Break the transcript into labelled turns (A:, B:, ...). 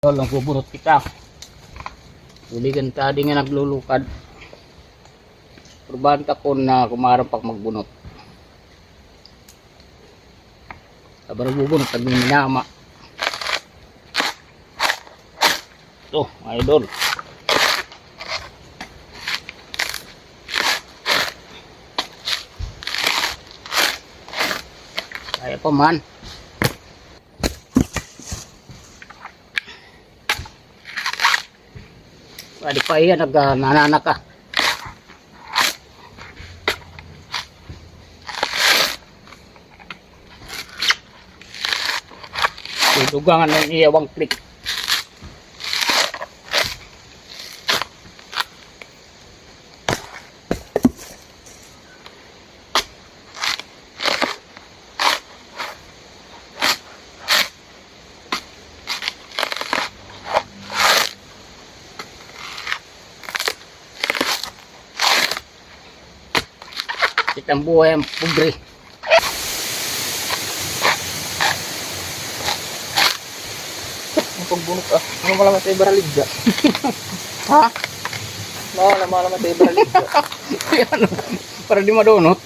A: Walang bubunot kita. Uligan ka di nga naglulukad. Perbahan ka po na kumarang pag magbunot. Sabar bubunot pag minama. Ito, idol. Kaya pa man. Pwede pa yan, nagnanana ka. Dugangan ng iyawang klik. Kitang buhay ang pobre.
B: Ang pagbunok ah. Ano malaman sa Ibaralidya?
A: Ha?
B: Malaman sa Ibaralidya.
A: Ano? Para di madunot.